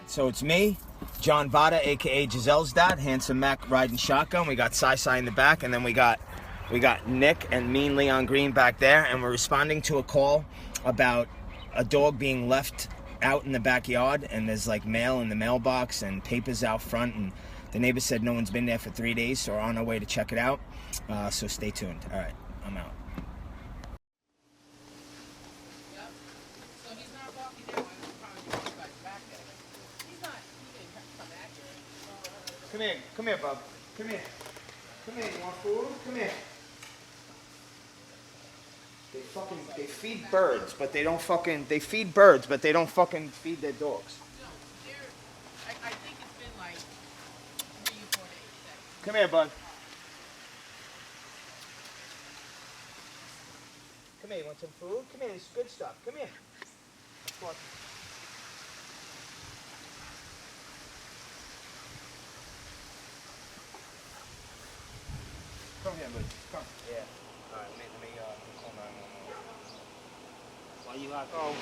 So it's me, John Vada, aka Giselle's dad, Handsome Mac riding shotgun. We got Sai in the back, and then we got Nick and Mean Leon Green back there, and we're responding to a call about a dog being left out in the backyard, and there's like mail in the mailbox and papers out front, and the neighbor said no one's been there for 3 days, so we're on our way to check it out. So stay tuned. All right, I'm out. Come here, bub. Come here. You want food? Come here. They feed birds, but they don't fucking feed their dogs. No, I think it's been like 3 or 4 days. Come here, bud. Come here, you want some food? Come here, it's good stuff. Come here. Come here, buddy. Come. Yeah. All right, let me call 911. Why you out there? Oh,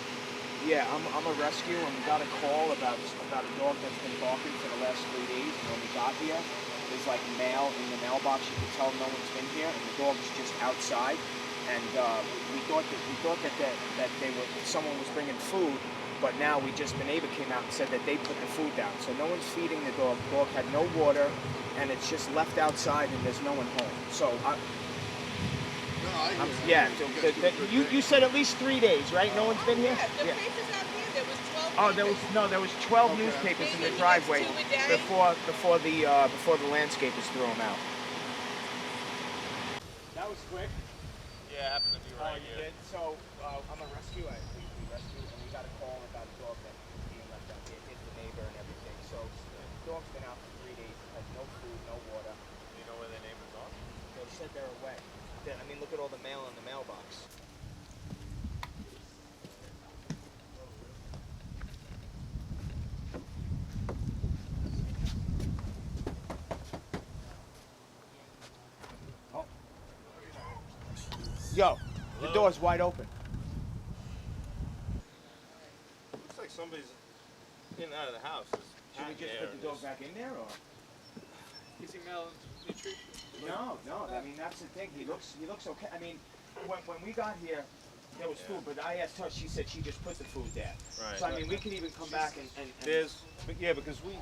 yeah, I'm a rescue, and we got a call about a dog that's been barking for the last 3 days. And when we got here, there's like mail in the mailbox. You can tell no one's been here, and the dog's just outside. And we thought that someone was bringing food, but now the neighbor came out and said that they put the food down. So no one's feeding the dog. The dog had no water, and it's just left outside, and there's no one home. So you said at least 3 days, right? No one's been here. Yeah, the papers out here. There was 12. There was 12 newspapers in the driveway before the landscapers threw them out. That was quick. Yeah, it happened to be right here. So I'm a rescue. We rescued, and we got a call about a dog that was being left out here, hit the neighbor and everything. So the dog's been out for 3 days, has no food, no water. Do you know where their neighbors are? They said they're away. I mean, look at all the mail in the mailbox. Oh. Yo, the door's wide open. Looks like somebody's in and out of the house. Should we just put the dog back in there, or? Is he malnutrition? No. I mean, that's the thing. He looks okay. I mean, when we got here, there was food, but I asked her. She said she just put the food there. Right. So I mean, we can even come back and because we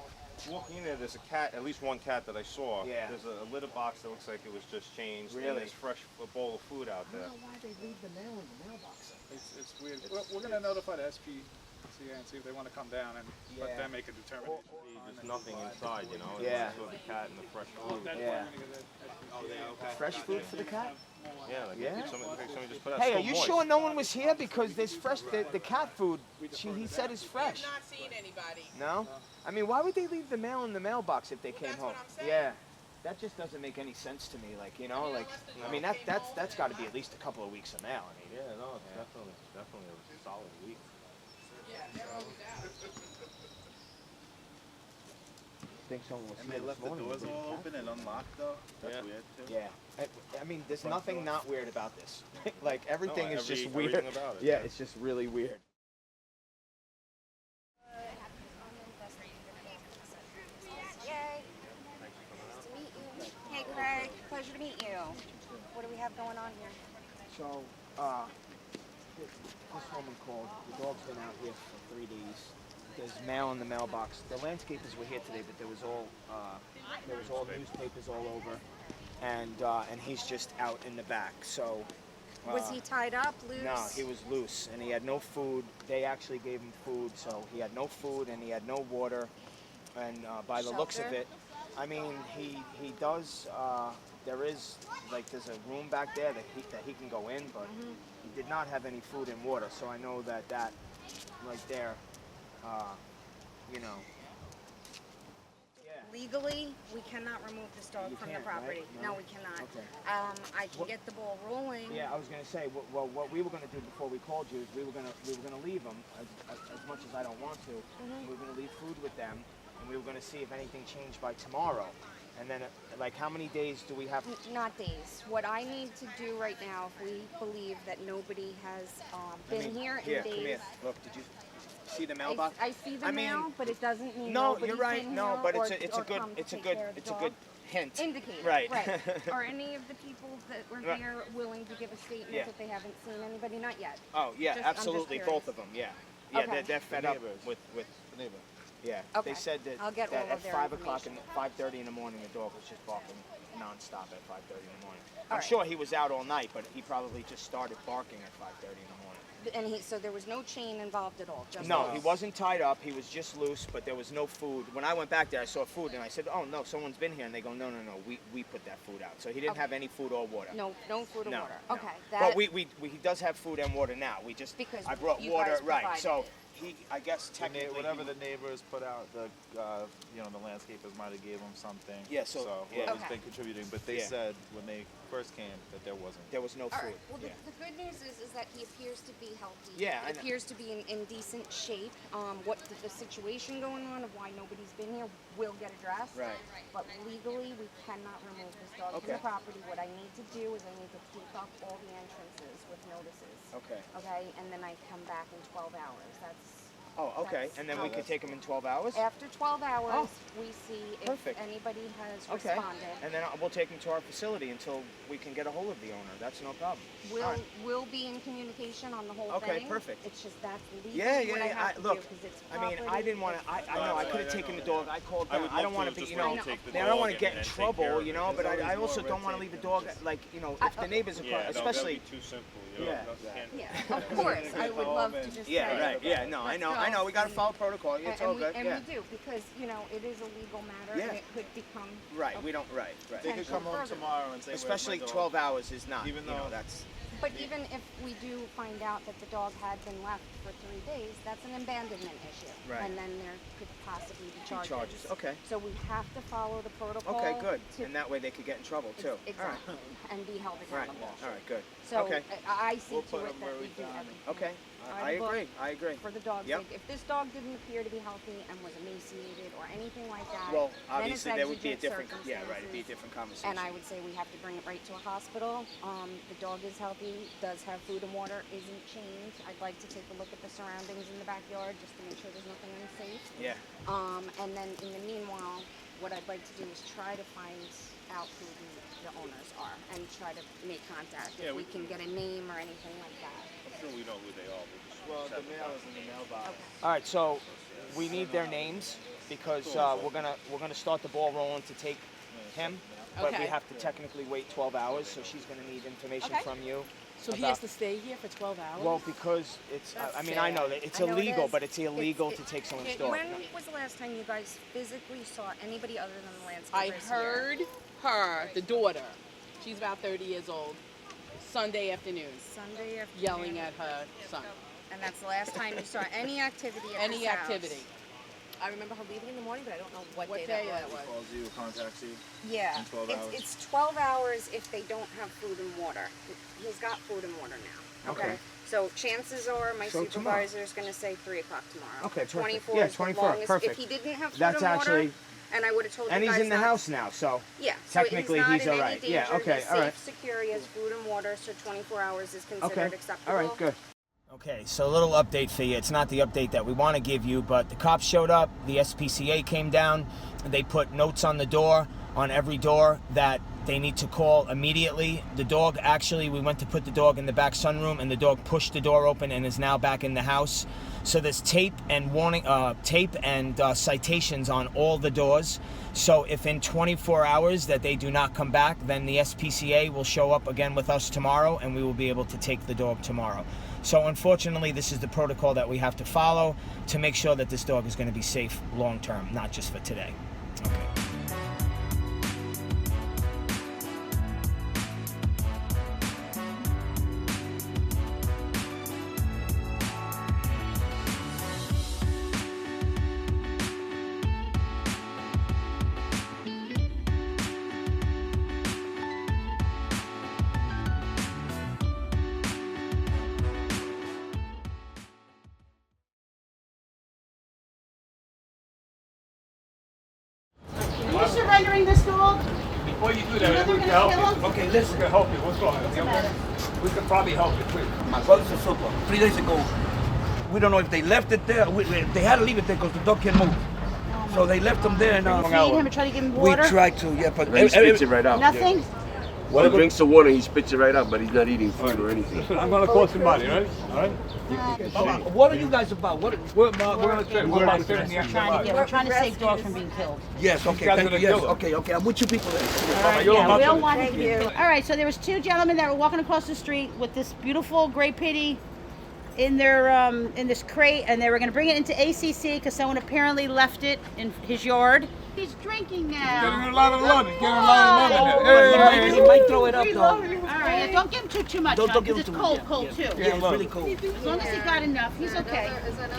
walking in there. There's a cat, at least one cat that I saw. Yeah. There's a litter box that looks like it was just changed. Really? And there's a bowl of food out there. I don't know why they leave the mail in the mailbox. It's weird. We're going to notify the SPCA and see if they want to come down and let them make a determination. There's nothing inside, you know. Yeah. It's the cat and the fresh food. Yeah. Fresh food for the cat? Yeah. Somebody just put out. Hey, are you sure no one was here? Because there's fresh. The cat food. He said is fresh. I've not seen anybody. No? I mean, why would they leave the mail in the mailbox if they came that's home? what I'm saying. Yeah. That just doesn't make any sense to me. Like, you know, like, I mean, that's got to be at least a couple of weeks of mail. I mean, Yeah, no, it's definitely a solid week. Yeah, they're always out. think someone was And they left the doors all open and unlocked though? That's weird too. Yeah. I mean, there's nothing not weird about this. Like, everything is just weird. Everything about it, yeah, it's just really weird. Hey Craig, pleasure to meet you. What do we have going on here? So, this woman called. The dog's been out here for 3 days. There's mail in the mailbox. The landscapers were here today, but there was all newspapers all over, and he's just out in the back. So. Was he tied up, loose? No, he was loose, and he had no food. They actually gave him food, so he had no food and he had no water. And by the looks of it, I mean, he does. There's a room back there that he can go in, but he did not have any food and water. So I know that right there, you know. Legally, we cannot remove this dog from the property. Right? No, we cannot. Okay. I can get the ball rolling. Yeah, I was going to say, well, what we were going to do before we called you is we were going to leave them, as much as I don't want to. We were going to leave food with them, and we were going to see if anything changed by tomorrow. And then, like, how many days do we have? Not days. What I need to do right now, if we believe that nobody has been here in days. Come here. Look, did you see the mailbox? I see the mail, but it doesn't mean no, nobody's you're right. been No, here but or it's a good hint. indicator. Right. Are any of the people that were Right. here willing to give a statement Yeah. that they haven't seen anybody? Not yet. Oh yeah, I'm just absolutely, curious. both of them. Yeah, yeah, Okay. they're fed up with The neighbor. yeah. Okay. They said that, I'll get that all at of their 5 o'clock and information. 5:30 in the morning, the dog was just barking nonstop at 5:30 in the morning. I'm right. sure he was out all night, but he probably just started barking at 5:30 in the morning. And so there was no chain involved at all. Just No, loose. he wasn't tied up. He was just loose, but there was no food. When I went back there, I saw food, and I said, "Oh no, someone's been here." And they go, "No, we put that food out." So he didn't Okay. have any food or water. No food or No, water. no. Okay. But he does have food and water now. We just Because I brought you water, guys right? provided So it. I guess technically Whatever the neighbors put out, the landscapers might have gave them something. Yeah, so- yeah. whoever's Okay. been contributing, but they Yeah. said when they first came that there wasn't. there was no All food. right. Well, yeah. the good news is that he appears to be healthy. Yeah, I He know. appears to be in decent shape. What the situation going on of why nobody's been here will get addressed. Right. But legally, we cannot remove this dog from Okay. the property. What I need to do is I need to take off all the entrances with notices. Okay. Okay, and then I come back in 12 hours. That's Oh, okay. That's And then how we could take him in 12 hours. after 12 hours. Oh. We see if Perfect. anybody has Okay. responded. And then we'll take him to our facility until we can get a hold of the owner. That's no problem. We'll All right. we'll be in communication on the whole Okay, thing. perfect. It's just that's legally Yeah, what I yeah. have to Look, do, 'cause it's I mean, I property, didn't want it's to. I know I could have Right, taken I the know. dog. I called I down. would I don't love want to to be, just you know. really take the I don't want to dog get in and take trouble, care of you it. know. But There's I always also more don't want to red leave the tape dog than just- like, you know, if the neighbors are Yeah, no, especially. that'd be too simple. Yeah. Yeah, of course. I would love to just Yeah, say, right. Yeah, no, I let's know. go. I know. We got to follow protocol. It's all we, good. and Yeah. we do, because it is a legal matter, Yeah. and it could become Right. We don't. Right. They Right. could potential come home further. tomorrow and say, "Where's my Especially dog?" 12 hours is not. Even you know, though- that's. But even if we do find out that the dog had been left for 3 days, that's an abandonment issue. Right. And then there could possibly be charges. Charges. Okay. So we have to follow the protocol. Okay. Good. to- And that way they could get in trouble too. Exactly. And be held All right. accountable. All right. Good. So Okay. I see We'll to put it them where that we we do found them. everything. Okay. by I the book agree. I agree. For the dog's Yep. sake. If this dog didn't appear to be healthy and was emaciated or anything like that, Well, then it's obviously there would be a exigent different. Yeah. Right. It'd be a circumstances. different conversation. And I would say we have to bring it right to a hospital. The dog is healthy, does have food and water, isn't chained. I'd like to take a look at the surroundings in the backyard just to make sure there's nothing unsafe. Yeah. And then in the meanwhile, what I'd like to do is try to find out who the owners are and try to make contact. Yeah, If we we- can get a name or anything like that. I'm sure we know who they are. Well, the mail is in the mailbox. All right, so we need their names because we're gonna start the ball rolling to take him, but we Okay. have to technically wait 12 hours. So she's gonna need information Okay. from you. So he about- has to stay here for 12 hours? Well, because it's. That's I mean, I know sad. that it's I know it illegal, is. but it's illegal It's- to take someone's Okay, dog. when was the last time you guys physically saw anybody other than the landscapers I here? heard her, the daughter, she's about 30 years old, Sunday afternoon, Sunday afternoon. yelling at her son. And that's the last time you saw any activity at Any this house? activity. I remember her leaving in the morning, but I don't know what, What day, day that that was. was? Calls you, contacts you. Yeah, In 12 hours. it's 12 hours if they don't have food and water. He's got food and water now. Okay. So chances are my So supervisor is going to say 3 o'clock tomorrow. Okay, perfect. 24 Yeah, is the 24, longest. perfect. If he didn't have food That's and water, actually. and I would have told And you he's guys in the not- house now, so. Yeah. Technically, so he's he's not all in right. any Yeah, danger. okay, He's all safe, right. secure. He has food and water, so 24 hours is considered Okay. acceptable. All right, good. Okay, so a little update for you. It's not the update that we want to give you, but the cops showed up, the SPCA came down, they put notes on the door, on every door, that they need to call immediately. The dog, actually, we went to put the dog in the back sunroom, and the dog pushed the door open and is now back in the house. So there's tape and citations on all the doors. So if in 24 hours that they do not come back, then the SPCA will show up again with us tomorrow, and we will be able to take the dog tomorrow. So unfortunately, this is the protocol that we have to follow to make sure that this dog is going to be safe long term, not just for today. Okay. before you do that, we can help you. Okay, listen. We can help you. What's wrong? You okay? We can probably help you, please. My brother's a super. 3 days ago, we don't know if they left it there. They had to leave it there because the dog can't move. So they left him there and Feed him and try to give him we water. tried to, yeah, but He spits it right out. Nothing. When he drinks the water, he spits it right out, but he's not eating food or anything. Listen, I'm gonna call somebody, right? All right? What are you guys about? We're gonna check. We're about saving the We're trying to save dogs from being killed. Yes, okay, thank you. Yes, okay. I'm with you people there. We don't want him to be killed. All right, so there was 2 gentlemen that were walking across the street with this beautiful gray pitty in their in this crate, and they were going to bring it into ACC because someone apparently left it in his yard. He's drinking now. Getting a lot of love. Getting a lot of love in He might throw it up though. All right, yeah, don't give him too much, Don't give him because too it's much. cold too. Yeah, it's really cold. As long as he got enough, he's okay.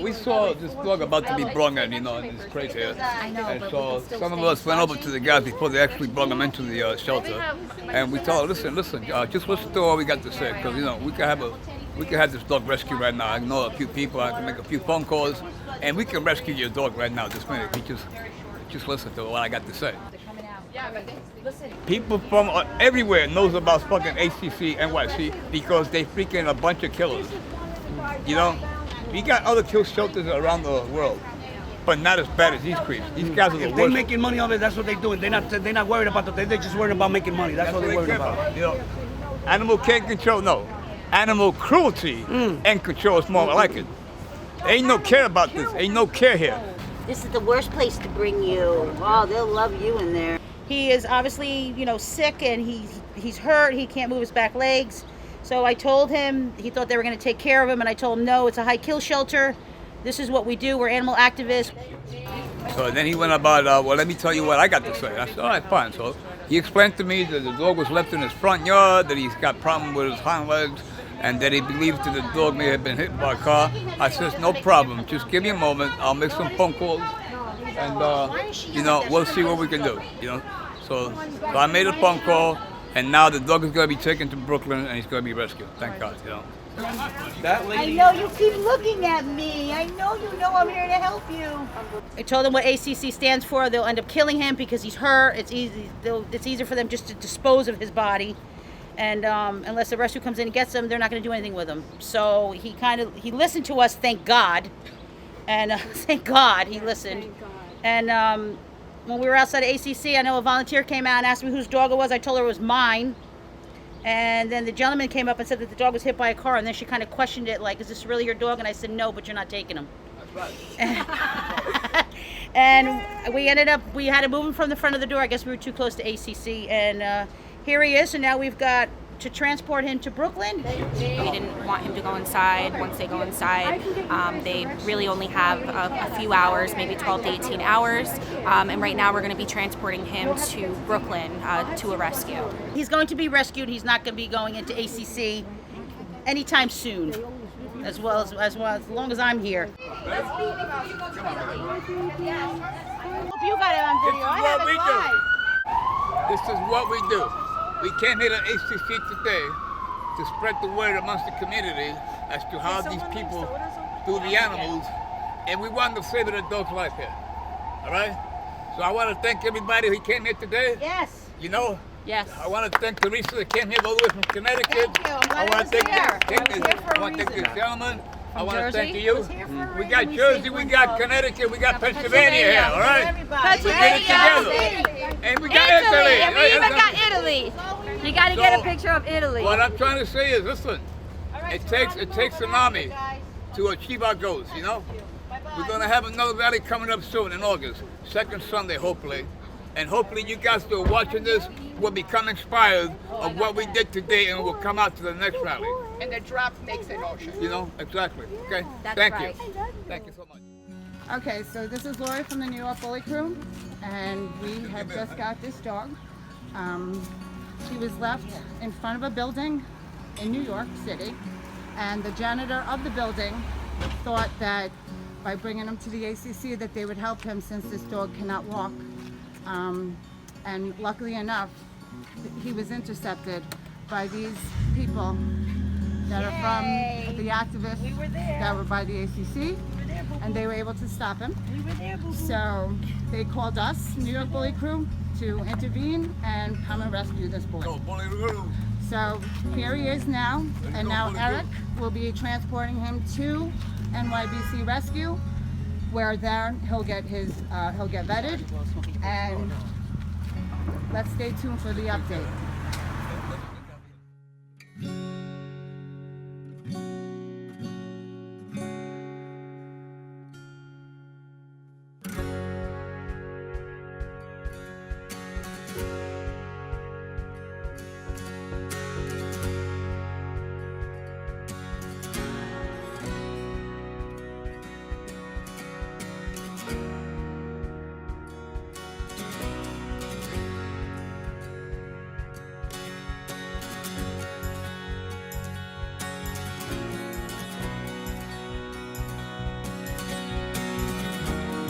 We saw this dog about to be brung in, in this crate here. I know, And but so we can still some of stay us went over watching. to the guys before they actually brought him into the shelter, and we told them, listen, just listen to all we got to say, because we can have this dog rescued right now. I know a few people. I can make a few phone calls, and we can rescue your dog right now. This minute, just listen to what I got to say. People from everywhere knows about fucking ACC, NYC, because they freaking a bunch of killers. You know, we got other kill shelters around the world, but not as bad as these creeps. These guys are the If worst. they're making money on it, that's what they're doing. They're not worried about the thing. They're just worried about making money. That's what they're worried care about. You know, animal can't control, no. Animal cruelty and control is more like it. Ain't no care about this. Ain't no care here. This is the worst place to bring you. Oh, they'll love you in there. He is obviously, sick, and he's hurt. He can't move his back legs. So I told him, he thought they were going to take care of him, and I told him, no, it's a high kill shelter. This is what we do. We're animal activists. So then he went about, well, let me tell you what I got to say. I said, all right, fine. So he explained to me that the dog was left in his front yard, that he's got problem with his hind legs, and that he believes that the dog may have been hit by a car. I says, no problem. Just give me a moment. I'll make some phone calls, and we'll see what we can do. So I made a phone call, and now the dog is going to be taken to Brooklyn, and he's going to be rescued. Thank God. That lady. I know you keep looking at me. I know you know I'm here to help you. I told them what ACC stands for. They'll end up killing him because he's hurt. It's easier for them just to dispose of his body. And unless the rescue comes in and gets him, they're not going to do anything with him. So he listened to us, thank God. And thank God he listened. And when we were outside of ACC, I know a volunteer came out and asked me whose dog it was. I told her it was mine. And then the gentleman came up and said that the dog was hit by a car. And then she kind of questioned it, like, is this really your dog? And I said, no, but you're not taking him. That's right. And we had to move him from the front of the door. I guess we were too close to ACC. And here he is. And now we've got to transport him to Brooklyn. We didn't want him to go inside. Once they go inside, they really only have a few hours, maybe 12 to 18 hours. And right now we're going to be transporting him to Brooklyn to a rescue. He's going to be rescued. He's not going to be going into ACC anytime soon, as long as I'm here. Hope you got it on video. I have it live. This is what we do. We came here to ACC today to spread the word amongst the community as to how these people do the animals, and we want to save the dog's life here. All right? So I want to thank everybody who came here today. Yes. Yes. I want to thank Teresa that came here all the way from Connecticut. Thank you. I'm glad I was here. I want to thank this gentleman. I want to Jersey? thank you. We got Jersey, we got Connecticut, we got Pennsylvania here, all right? We did it together. And we got Italy. And we even got Italy. You got to get a picture of Italy. What I'm trying to say is, listen, it takes an army to achieve our goals, We're going to have another rally coming up soon in August, second Sunday, hopefully. And hopefully you guys who are watching this will become inspired of what we did today and will come out to the next rally. And the drop makes an ocean. Exactly. Okay? That's Thank right. you. Thank you so much. Okay, so this is Lori from the New York Bully Crew, and we have just got this dog. She was left in front of a building in New York City, and the janitor of the building thought that by bringing him to the ACC that they would help him since this dog cannot walk. And luckily enough, he was intercepted by these people that are from the activists that were by the ACC. and they were able to stop him. We were there, boo-boo. So they called us, New York Bully Crew, to intervene and come and rescue this boy. So here he is now, and now Eric will be transporting him to NYBC Rescue, where there he'll get vetted, and let's stay tuned for the update.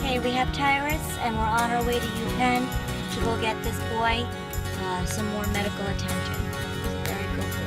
Hey, we have Tyrus, and we're on our way to UPenn to go get this boy some more medical attention. He's a very good boy.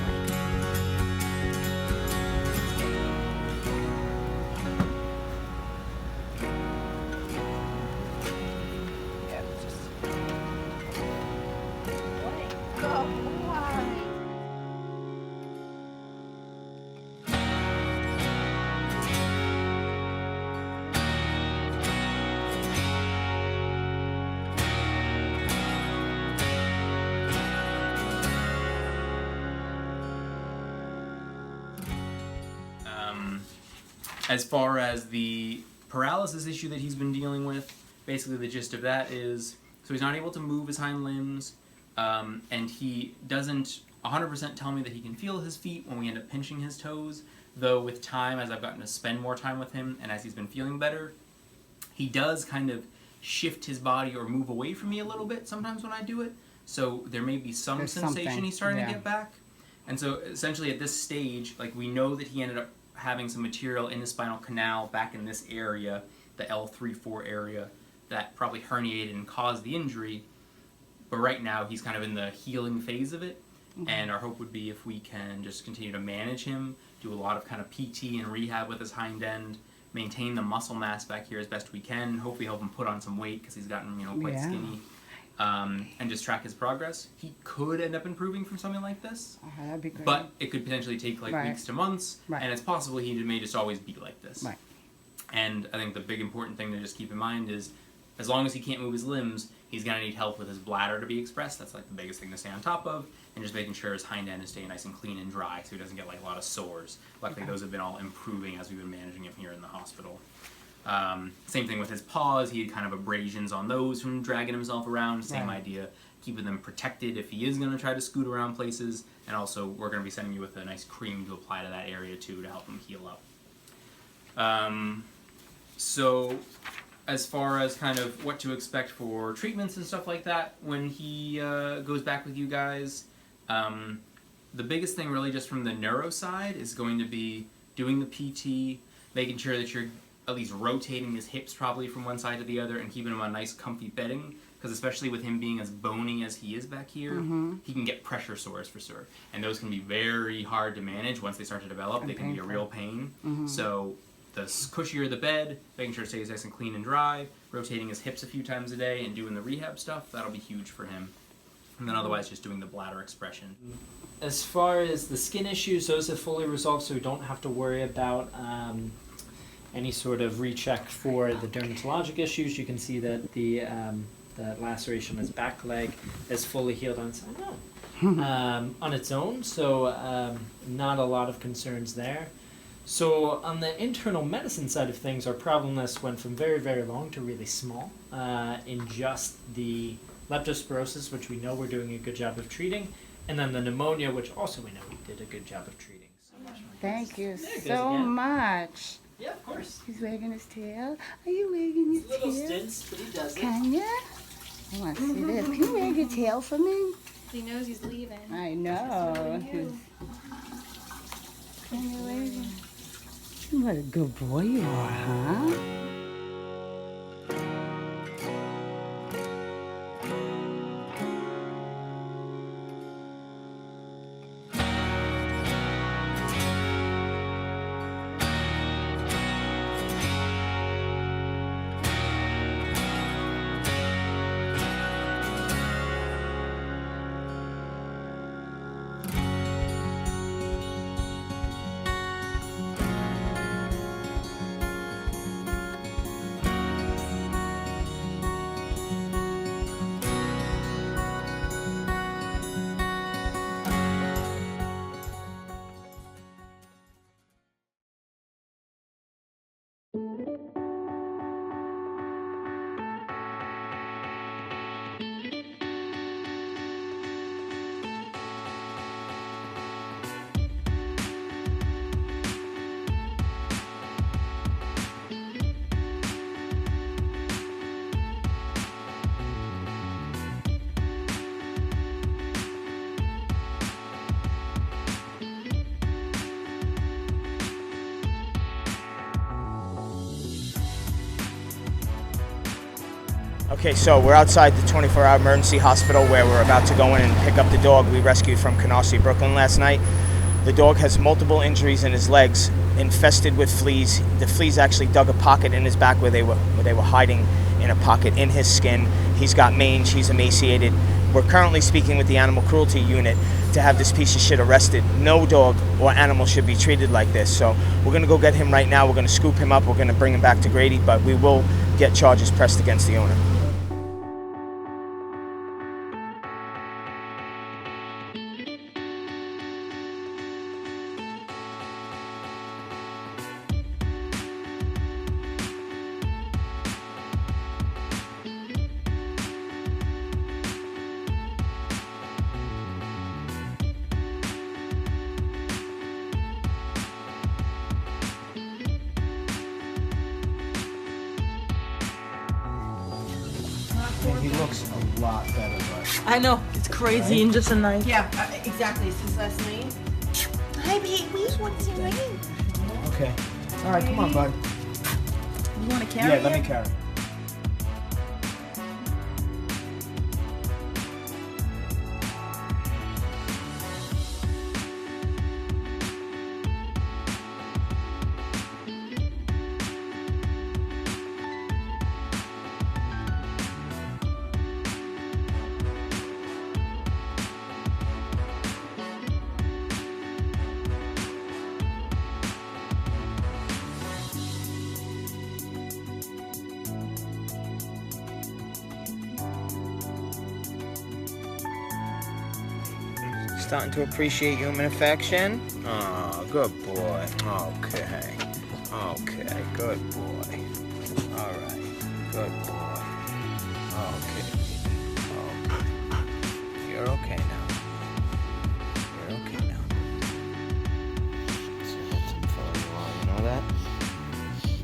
As far as the paralysis issue that he's been dealing with, basically the gist of that is, so he's not able to move his hind limbs, and he doesn't 100% tell me that he can feel his feet when we end up pinching his toes, though with time, as I've gotten to spend more time with him, and as he's been feeling better, he does kind of shift his body or move away from me a little bit sometimes when I do it, so there may be some sensation he's starting to get back. And so essentially at this stage, like, we know that he ended up having some material in the spinal canal back in this area, the L3-4 area, that probably herniated and caused the injury. But right now he's kind of in the healing phase of it. And our hope would be if we can just continue to manage him, do a lot of kind of PT and rehab with his hind end, maintain the muscle mass back here as best we can, hopefully help him put on some weight because he's gotten, you know, quite skinny. And just track his progress. He could end up improving from something like this, That'd be great. but it could potentially take like weeks to months, and it's possible he may just always be like this. And I think the big important thing to just keep in mind is, as long as he can't move his limbs, he's going to need help with his bladder to be expressed. That's like the biggest thing to stay on top of, and just making sure his hind end is staying nice and clean and dry so he doesn't get like a lot of sores. Luckily those have been all improving as we've been managing him here in the hospital. Same thing with his paws. He had kind of abrasions on those from dragging himself around. Same idea, keeping them protected if he is going to try to scoot around places. And also, we're going to be sending you with a nice cream to apply to that area too to help him heal up. So, as far as kind of what to expect for treatments and stuff like that when he goes back with you guys, the biggest thing really just from the neuro side is going to be doing the PT, making sure that you're at least rotating his hips probably from one side to the other and keeping him on nice comfy bedding, because especially with him being as bony as he is back here, he can get pressure sores for sure, and those can be very hard to manage once they start to develop. They can be a real pain. So the cushier the bed, making sure it stays nice and clean and dry, rotating his hips a few times a day and doing the rehab stuff, that'll be huge for him. And then otherwise just doing the bladder expression. As far as the skin issues, those have fully resolved, so we don't have to worry about any sort of recheck for the dermatologic issues. You can see that the laceration on his back leg is fully healed on its own, so not a lot of concerns there. So on the internal medicine side of things, our problem list went from very, very long to really small in just the leptospirosis, which we know we're doing a good job of treating, and then the pneumonia, which also we know we did a good job of treating. Thank you so much. Yeah, of course. He's wagging his tail. Are you wagging your tail? Little stints, but he does it. Can ya? I want to see this. Can you wag your tail for me? He knows he's leaving. I know. Can you wag it? What a good boy you are, huh? Okay, so we're outside the 24-hour emergency hospital where we're about to go in and pick up the dog we rescued from Canarsie, Brooklyn last night. The dog has multiple injuries in his legs, infested with fleas. The fleas actually dug a pocket in his back where they were hiding in a pocket in his skin. He's got mange, he's emaciated. We're currently speaking with the animal cruelty unit to have this piece of shit arrested. No dog or animal should be treated like this. So we're gonna go get him right now. We're gonna scoop him up. We're gonna bring him back to Grady, but we will get charges pressed against the owner. He looks a lot better, but... I know, it's crazy in just a night. Yeah, exactly. Since last night. Hi, Pete. We just want to see rain. Okay. All right, come on, bud. You want to carry Yeah, let me carry. Starting to appreciate human affection? Oh, good boy. Okay. Okay, good boy. All right, good boy. Okay. You're okay now. You're okay now. So handsome fellow you are, you know that?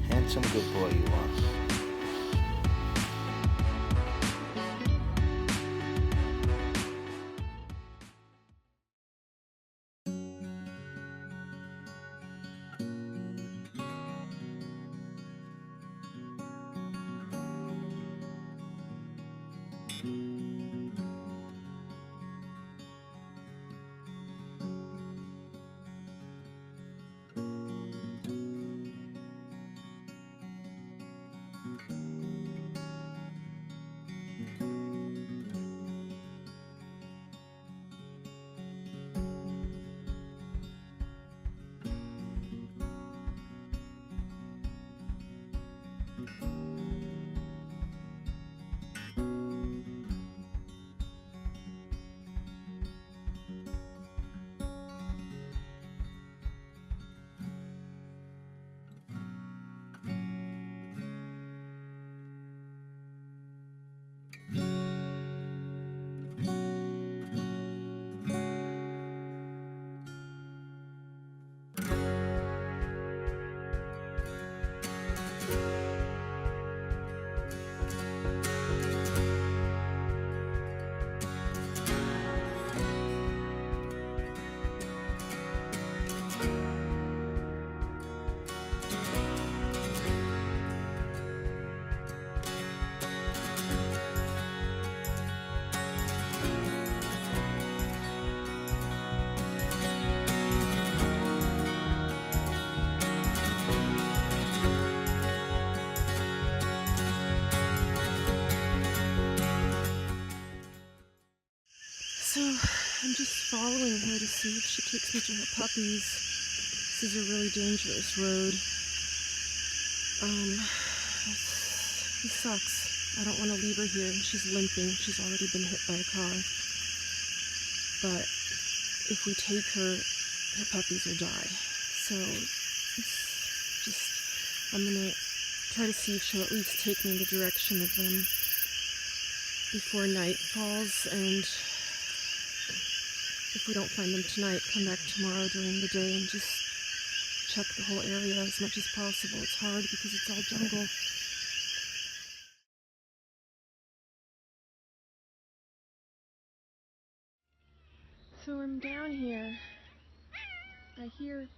Handsome good boy you are. So, I'm just following her to see if she takes me to her puppies. This is a really dangerous road. This sucks. I don't want to leave her here. She's limping. She's already been hit by a car. But if we take her, her puppies will die. So, it's just, I'm gonna try to see if she'll at least take me in the direction of them before night falls, and if we don't find them tonight, come back tomorrow during the day and just check the whole area as much as possible. It's hard because it's all jungle. So I'm down here. I hear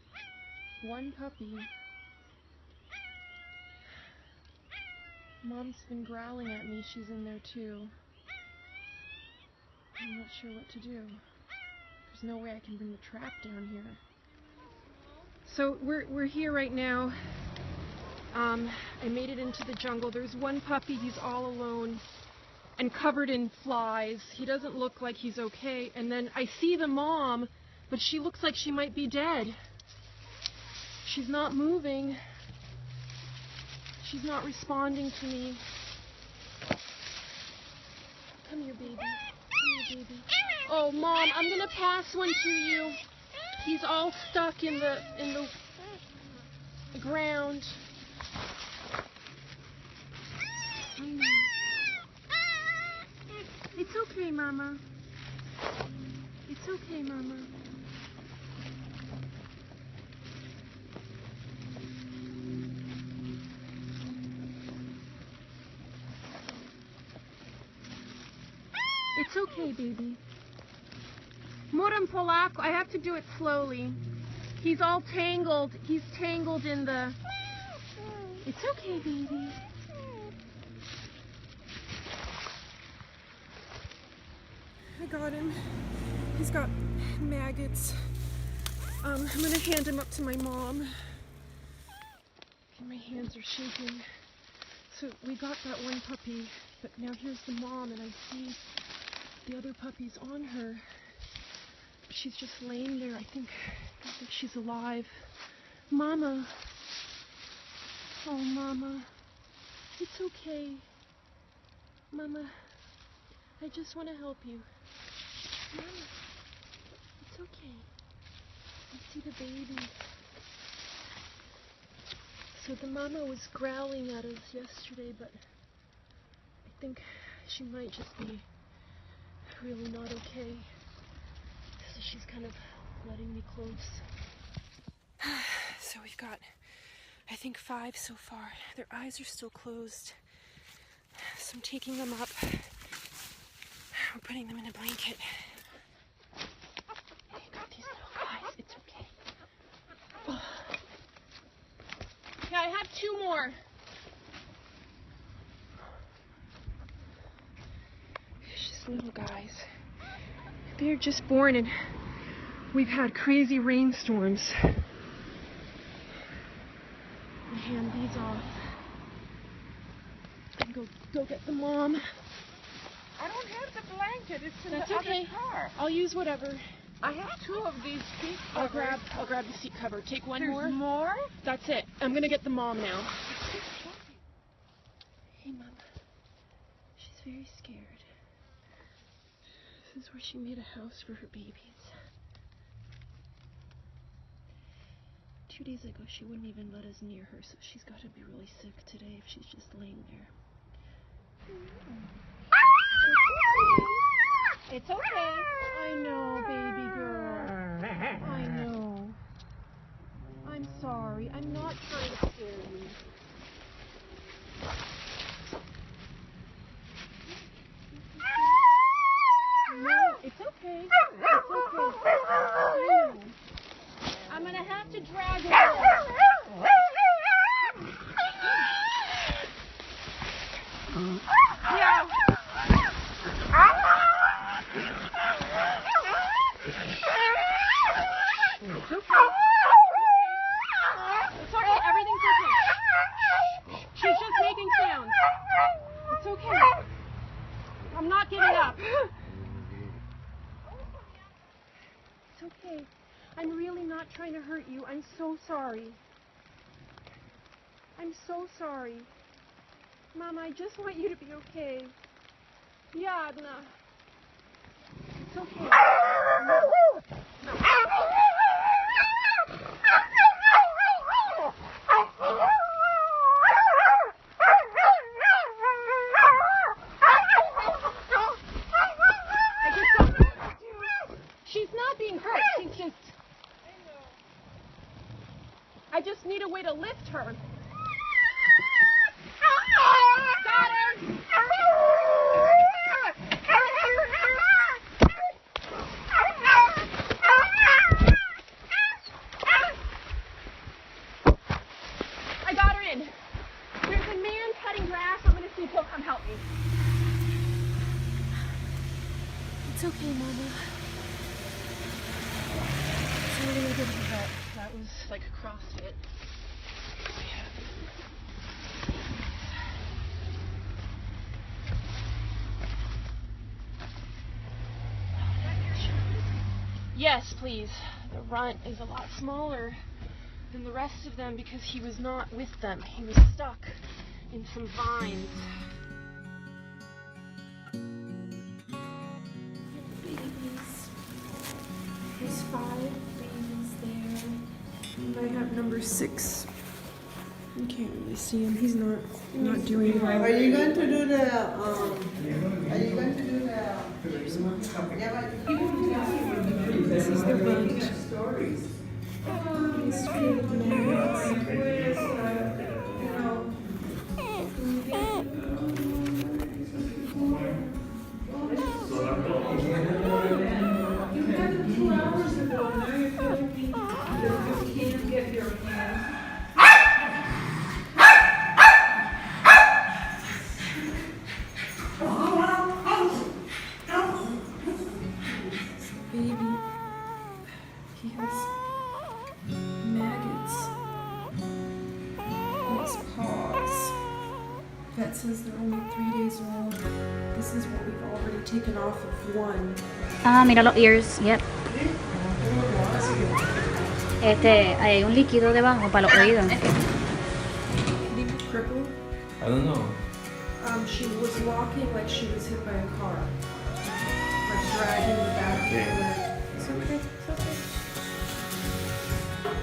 one puppy. Mom's been growling at me. She's in there too. I'm not sure what to do. There's no way I can bring the trap down here. So we're here right now. I made it into the jungle. There's one puppy. He's all alone and covered in flies. He doesn't look like he's okay. And then I see the mom, but she looks like she might be dead. She's not moving. She's not responding to me. Come here, baby. Come here, baby. Oh, Mom, I'm gonna pass one to you. He's all stuck in the ground. I know. It's okay, Mama. It's okay, Mama. It's okay, baby. Muram Polak, I have to do it slowly. He's all tangled. He's tangled in the... It's okay, baby. I got him. He's got maggots. I'm gonna hand him up to my mom. My hands are shaking. So we got that one puppy, but now here's the mom, and I see the other puppies on her. She's just laying there. I think she's alive. Mama. Oh, Mama. It's okay. Mama, I just want to help you. Mama, it's okay. I see the baby. So the mama was growling at us yesterday, but I think she might just be really not okay. So she's kind of letting me close. So we've got, I think, 5 so far. Their eyes are still closed. So I'm taking them up. We're putting them in a blanket. You got these little guys. It's okay. Oh. Yeah, I have 2 more. It's just little guys. They're just born and we've had crazy rainstorms. I hand these off. And go get the mom. I don't have the blanket. It's in That's the okay. other car. I'll use whatever. I have 2 of these seat I'll covers. grab the seat cover. Take one There's more. More? That's it. I'm gonna get the mom now. Hey, Mom. She's very scared. This is where she made a house for her babies. 2 days ago, she wouldn't even let us near her, so she's got to be really sick today if she's just laying there. It's okay. I know, baby girl. I know. I'm sorry. I'm not trying to scare you. No, it's okay. It's okay. I know. I'm gonna have to drag her. Yeah. It's okay. It's okay. Everything's okay. She's just making sounds. It's okay. I'm not giving up. It's okay. I'm really not trying to hurt you. I'm so sorry. I'm so sorry. Mama, I just want you to be okay. Yadna. It's okay. No. She's not being hurt. She's just... I just need a way to lift her. Got her! I got her in. There's a man cutting grass on the Come help me. It's okay, Mama. Sorry I didn't do that. That was like CrossFit. Yes, please. The runt is a lot smaller than the rest of them because he was not with them. He was stuck in some vines. Babies. There's 5 babies there. And I have number 6. You can't really see him. He's not doing well. Are you going to do the, are you going to do the, This is the runt. He's created maggots. you had it 2 hours ago, now you're telling me that you can't get your hands. Baby. He has maggots in his paws. Vet says they're only 3 days old. This is what we've already taken off of one. Ah, mira los ears, yep. Hay un líquido debajo para los oídos. Crippled. I don't know. She was walking like she was hit by a car. Like dragging the back of her leg. It's okay, it's okay.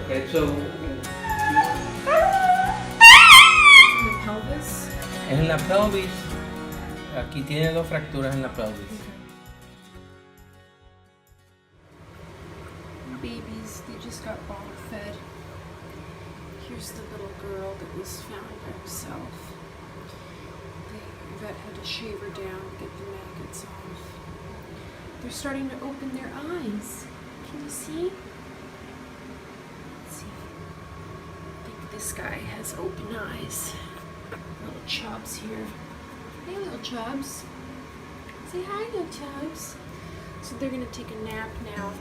Okay, so In the pelvis. en la pelvis, aquí tiene 2 fracturas en la pelvis. Babies, they just got bottle fed. Here's the little girl that was found by herself. The vet had to shave her down to get the maggots off. They're starting to open their eyes. Can you see? Let's see. I think this guy has open eyes. Little chubs here. Hey, little chubs. Say hi, little chubs. So they're gonna take a nap now.